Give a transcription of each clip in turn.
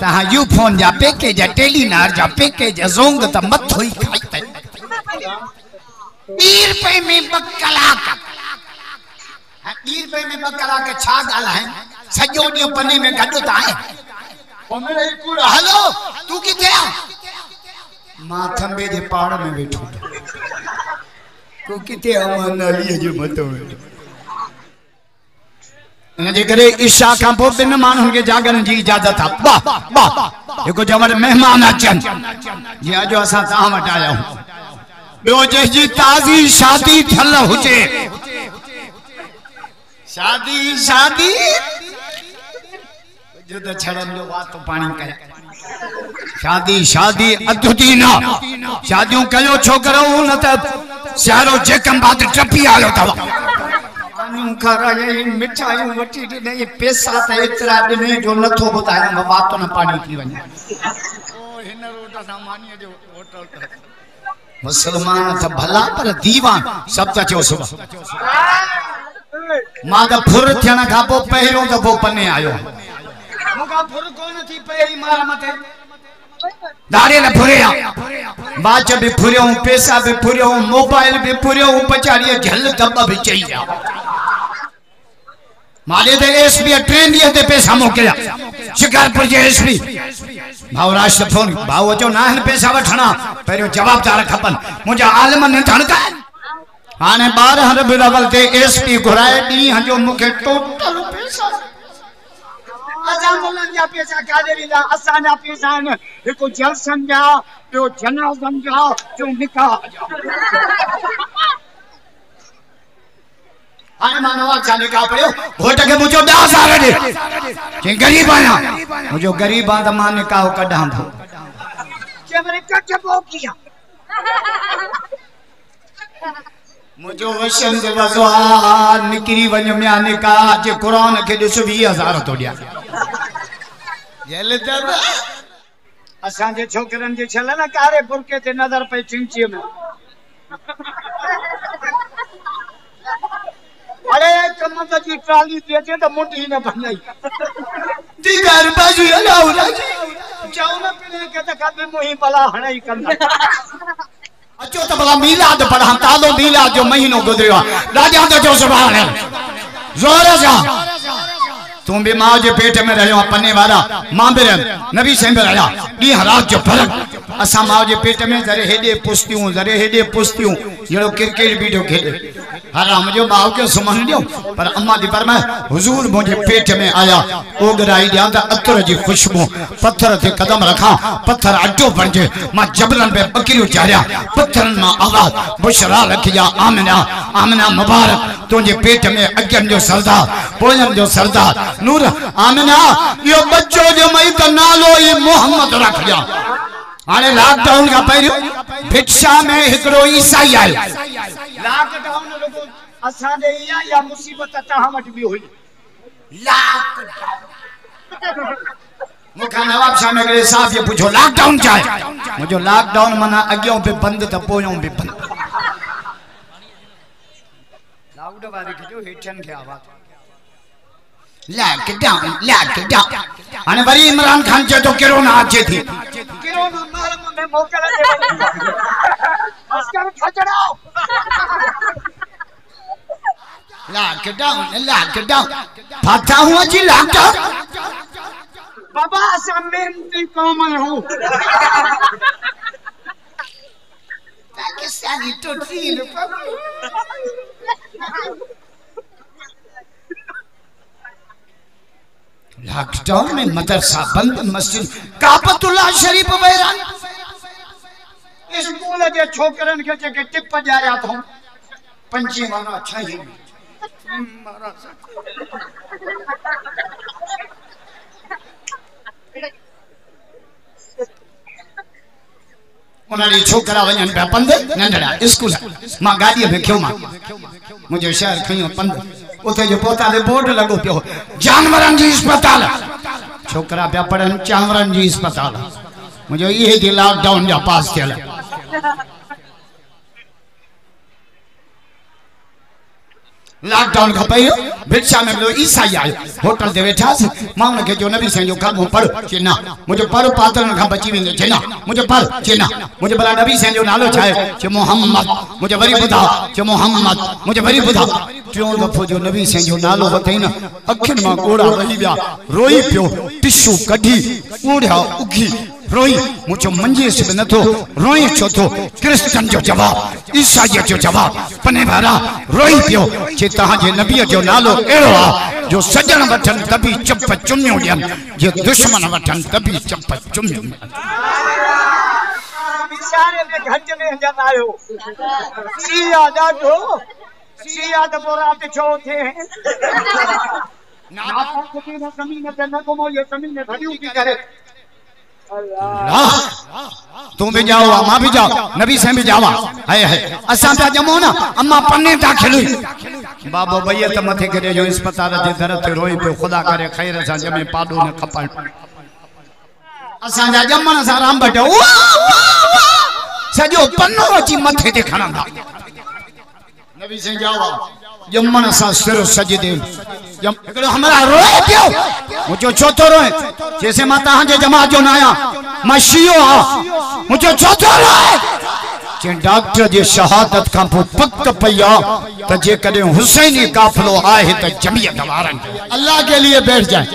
तहां you phone जा package Telenor जा पैकेज जोंग त मत होई खाई त 20 रुपए में 2 कलाक 20 रुपए में 2 कलाक छा गाल है सजो डी पने में गड त है ओ मेरे कुड़ हेलो तू किथे आ मां थंबे जे पहाड़ में बैठो तू किथे आ नाली जे मतो इनजे करे ईशा का पो बिन मानन के जागरण जी इजाजत था वाह वाह एको जवर मेहमान अचन या जो असा ता वट आया हूं बो जे जी ताजी शादी थल हुजे शादी शादी जो तो छड़न जो बात तो पानी करे शादी शादी अधुदी ना शादियों कयो छोकरो न त सारो जेकम बात टपी आयो तवा मिठाइयों वठी ॾिनई पैसा त एतिरा ॾिनई जो नथो ॿुधाए मां बात न पाणी थी वञे हिन रोड सां मानीअ जो होटल मुसलमान त भला पर दीवान सब त चओ सुबह मां त फुर थियण खां पोइ पहिरियों दफ़ो पने आयो मूंखां फुर कोन थी पहिरीं मार मथे दाड़े न फुरिया वाच भी फुरियो पैसा भी फुरियो मोबाइल भी फुरियो पचाड़िए झल दब भी चाहिए मारे दे एसपी ट्रेन दिए ते पैसा मोकलिया शिकारपुर जे एसपी भाव राष्ट्र फोन भाव जो ना है पैसा वठना पहिरियों जवाबदार खपन मुझा आलम ने धड़का हाने 12 बिरवल ते एसपी घुराए डी जो मुखे टोटल पैसा अजामुलन जा पैसा कादे विदा असा ना पैसा न एको जलसन जा जो जनाजन जा जो निकाह हाने मानवा जाने का पड़ो घोट के मुझो 10,000 दे के गरीब आया मुझो गरीब आ त मान निकाह कढां था के मरे कट बो किया मुझो वशन दे वजो निकरी वञ म्या निकाह जे कुरान के 20,000 तो दिया जेल जब असा जे छोकरन जे छल ना कारे बुरके ते नजर पे चिंची में अरे कमत की ट्राली देते तो मुंडी न बनाई दीगर बाजू अलाउ राजी जाऊ न पीने के त कद मोही बला हणई कंदा अचो त भला मिलाद पढ़ा तालो मिलाद जो महीनो गुजरियो राजा तो जो सुभान जोर जा तुम भी मां जे पेट में रहो पन्ने वाला मां भी नबी से रहा डी रात जो फर्क असा मां जे पेट में जरे हेडे पुस्तियों जड़ो क्रिकेट वीडियो खेले हराम जो बाव के सुमन दियो पर अम्मा दी फरमाए हुजूर मुझे पेट में आया ओगराई दिया त अतर जी खुशबू पत्थर ते कदम रखा पत्थर अड्डो बणजे मां जबरन पे बकरियो चारिया पत्थरन मां आवाज बुशरा रखिया आमना आमना मुबारक तुझे पेट में अगन जो सरदार पोयन जो सरदार नूर आमना यो बच्चो जो मई त नालो ई मोहम्मद रखिया हाने लॉकडाउन का पहिरियों भिक्षा में हिकड़ो ईसाई आयो लॉकडाउन लोगो असा दे या मुसीबत तहां वट भी हुई लॉकडाउन मुखा नवाब शाह में साहब ये पूछो लॉकडाउन क्या है मुझे लॉकडाउन मना अगियों पे बंद त पोयों भी बंद लाउड वाले के जो हेठन के आवाज लॉकडाउन अने वरी इमरान खान जो तो कोरोना आचे थी कोरोना मालूम में मोकल दे अस्कर खचड़ाओ लॉकडाउन पता हुआ जी लॉकडाउन बाबा असमेंटी कौम हूं पाकिस्तानी तो फील लॉकडाउन में मदरसा बंद मस्जिद काबतुल्लाह शरीफ वैरान स्कूल के छोकरन के जके टिप जाया तो पंजी माना छही उन्हें छोकरा वजन पे पंद नंढड़ा स्कूल मां गाड़ी में क्यों मां मुझे शहर खयो पंद उथे जो पोता दे बोर्ड लगो पियो जानवरन जी अस्पताल छोकरा पे पढ़न जानवरन जी अस्पताल मुझे ये जी लॉकडाउन जा पास थियल लॉकडाउन का पे भिक्षा में लो ईसाई आयो होटल दे वेठास मां उनके जो नबी साईं जो कलमो पढ़ चेना मुझे पढ़ पातन का बची वेंदे चेना मुझे पढ़ चेना मुझे भला नबी साईं जो नालो छाए चे मोहम्मद मुझे वरी बुधा चे मोहम्मद मुझे वरी बुधा टियों दफो जो नबी साईं जो नालो वथई न अखिन मां गोड़ा रही विया रोई पियो टिश्यू कढी उड़िया उगी रोई मुझो मंजीस में नथो रोई छो तो क्रिश्चियन जो जवाब ईसाई जो जवाब पने वारा रोई पियो जे तहां जे नबी जो नालो एड़ो आ जो सजन वठन तभी चप चुमियो ॾियन जे दुश्मन वठन तभी चप चुमियो बिचारे में घट में जन आयो सिया ॾाढो सिया त पोइ राति छो थे ना कुटी न ज़मीन ते न घुमो ये ज़मीन भरियूं की करे तू भी जाओ मां भी जाओ नबी से भी जावा है असा पे जमो ना अम्मा पन्ने दाखिल बाबो भैया त मथे करे जो अस्पताल जे दर ते रोई पे खुदा करे खैर सा जमे पाडो न खपन असा जा जमन सा राम बटो सजो पन्नो अची मथे ते खणंदा नबी से जावा जमन सा सिर सजदे एकड़ो हमरा रोए पियो मुझो छोतो रोए जैसे मां तहां जे जमात जो नाया मां शियो आ मुझो छोतो रोए जे डॉक्टर जे शहादत का पक पया त जे कदे हुसैनी काफिलो आए त जमीयत वारन अल्लाह के लिए बैठ जाए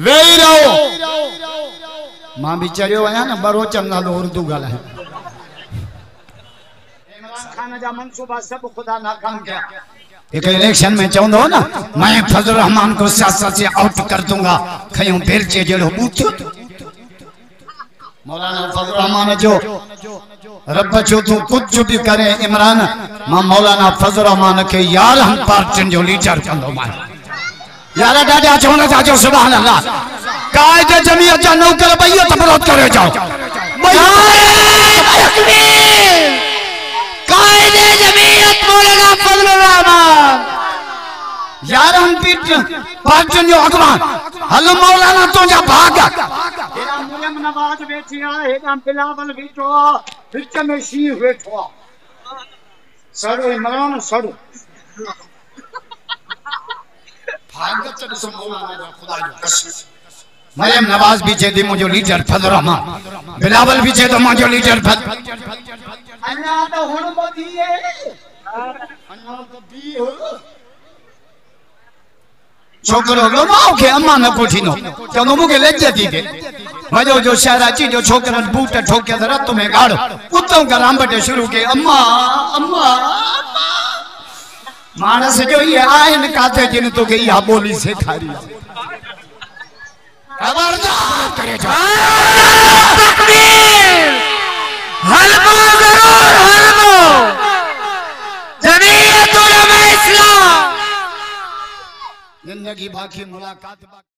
वेई रहो मां भी चरियो आया ना बरोचन नालो उर्दू गाला है इमरान खान जा मंसूबा सब खुदा नाकाम किया एक इलेक्शन में चाहूंदो ना मैं फजल रहमान को सियासत से आउट कर दूंगा खयूं बेलचे जेड़ो बूथ मौलाना फजल रहमान जो रब जो तू कुछ भी करे इमरान मां मौलाना फजल रहमान के यार हम पार्टिन जो लीडर कंदो मां यार डाडा चवना था जो सुभान अल्लाह कायदे जमीयत जा नौकर भइयो त विरोध करे जाओ कायदे जमीयत मौलाना फजल रहमान यार हम पीट पार्टिन जो अगवान हल मौलाना तो जा भाग एरा मुयम नवाज बैठी आ एरा बिलावल बैठो आ विच में शीर बैठो आ सड़ो इमरान सड़ो भागत तो मौलाना जा खुदा जो कसम मरियम नवाज भी चे दी मुझो लीडर फजल रहमान बिलावल भी चे तो मुझो लीडर अन्ना तो हुन मोदी है अन्ना तो बी हो छोकरो गमाओ के अम्मा न कोठीनो चंगो मुके लज्जती दे मजो जो शहराची जो छोकरन बूट ठोके रत में गाड़ो उतो गराम बटे शुरू के अम्मा अम्मा मानस जो ये आइन काथे जिन तो के या बोली से खारी खबरदार करे जा तकबीर हलमो जरूर हलमो जमीयत उलमा इस्लाम जिंदगी बाकी मुलाकात